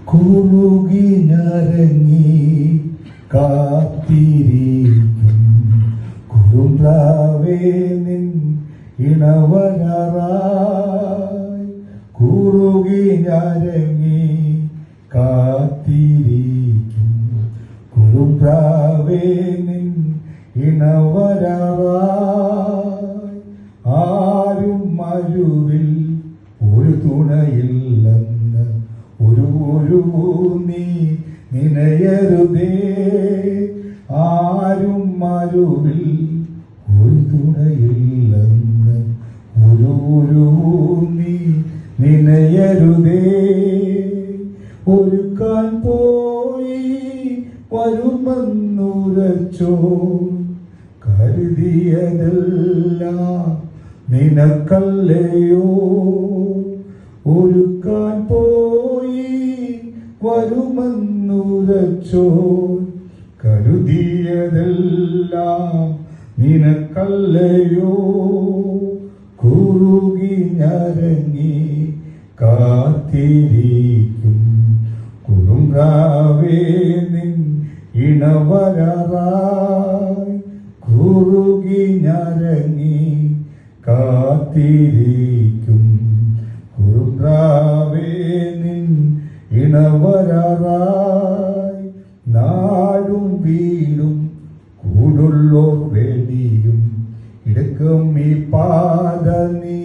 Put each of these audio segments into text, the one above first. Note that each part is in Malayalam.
കുറുകി ഞരങ്ങി കാത്തിരിക്കും കുറുമ്പ്രാവേ നിൻ ഇണവരാറായി. കുറുകി ഞരങ്ങി കാത്തിരിക്കും കുറുമ്പ്രാവേ നിൻ ഇണവരാറായി. ആരും മരുവിൽ ഒരു തുണയില്ലെന്ന് ഒരു നീ നിനയരുതേ. ആരും മരുവിൽ ഒരു തുണയില്ലെന്ന് ഒരു നീ നിനയരുതേ. ഒരുക്കാൻ പോയി വരുമെന്നുരച്ചോ കരുതിയതെല്ലാം നിനക്കല്ലയോ. ഒരുക്കാൻ പോയി വരുമെന്നുരച്ചോ കരുതിയതെല്ലാം നിനക്കല്ലയോ. കുറുകി ഞരങ്ങി കാത്തിരിക്കും കുറുമ്പ്രാവേ നിൻ ഇണവരാറായി. കുറുകി ഞരങ്ങി കാത്തിരിക്കും കുറുമ്പ്രാവേ നിൻ ഇണവരാറായി. നാടും വീടും കൂടുള്ളോർ വേടിയും ഇടക്കും ഈ പാത നീ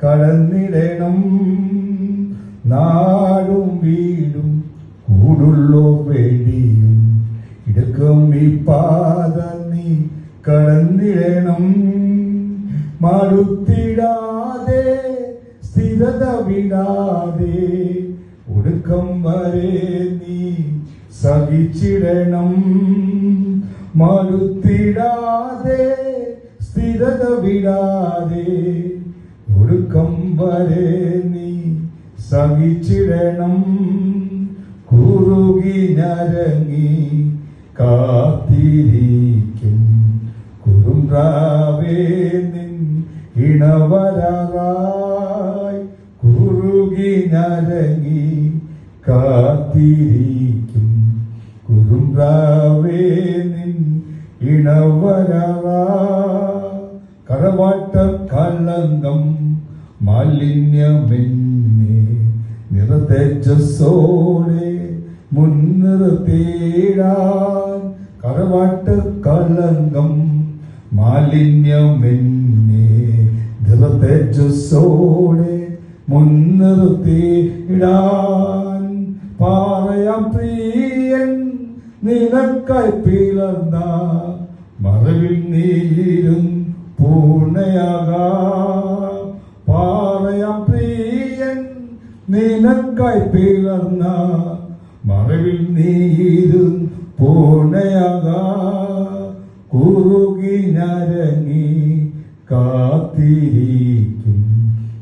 കടന്നിടണം. നാടും വീടും കൂടുള്ളോർ വേടിയും ഇടക്കും ഈ പാത നീ കടന്നിടണം. മടുത്തിടാതെ സ്ഥിരത വിടാതെ ഒടുക്കം വരെ നീ സഹിച്ചിടണം. മടുത്തിടാതെ സ്ഥിരത വിടാതെ ഒടുക്കം വരെ നീ സഹിച്ചിടണം. കുറുകി ഞരങ്ങി കാത്തിരിക്കും കുറുമ്പ്രാവേ നിൻ ഇണവരാറായി. കുറുകി ഞരങ്ങി കാത്തിരിക്കും കുറുമ്പ്രാവേ നിൻ ഇണവരാറായി. കറവാട്ട കളങ്കം മാലിന്യമെന്നെ നിറതേജസ്സോടെ മുൻനിർത്തിയിടാൻ. കറവാട്ട കളങ്കം മാലിന്യമെന്നെ നിറതേജസ്സോടെ മുൻനിർത്തിയിടാൻ. പാറയാം പ്രിയൻ നിനക്കായി പിളർന്ന മറവിൽ നീരും പൂർണ്ണയാകാം. പാറയാം പ്രിയൻ നിനക്കായി പിളർന്ന മറവിൽ നീരും പൂർണ്ണയാകാം. കുറുകി ഞരങ്ങി കാത്തിരിക്കും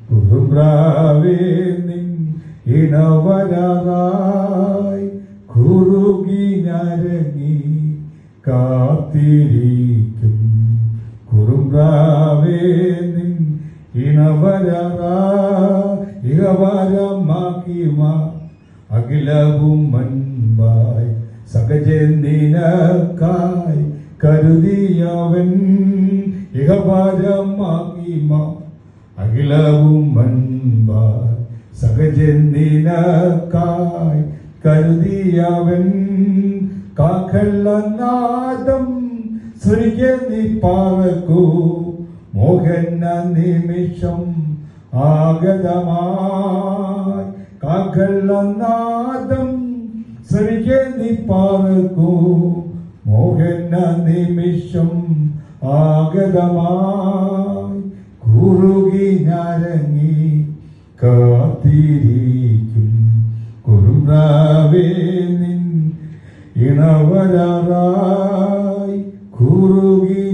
കുറുമ്പ്രാവേ നിൻ ഇണവരാറായി. കുറുകി ഞരങ്ങി കാത്തിരിക്കും കുറുമ്പ്രാവേ നിൻ ഇണവരാറായി. ഇഹവരമാക്കിമ അഖിലവും മുൻപായി സകജന്തിനക്കായി കരുതിയവൻ. ഇഹവരമാക്കിമ അഖിലവും മുൻപായി സകജന്തിനക്കായി കരുതിയവൻ. കാക്കള്ളനാദം സ്വർഗനി പാർക്കൂ മോഹന നിമിഷം ആഗതമായി. കാക്കള്ളനാദം സ്വർഗനി പാർക്കൂ മോഹന നിമിഷം ആഗതമായി. കുറുകി ഞരങ്ങി കാത്തിരിക്കും കുറുമ്പ്രാവേ നിൻ ഇണവരാറായി. കുറുകി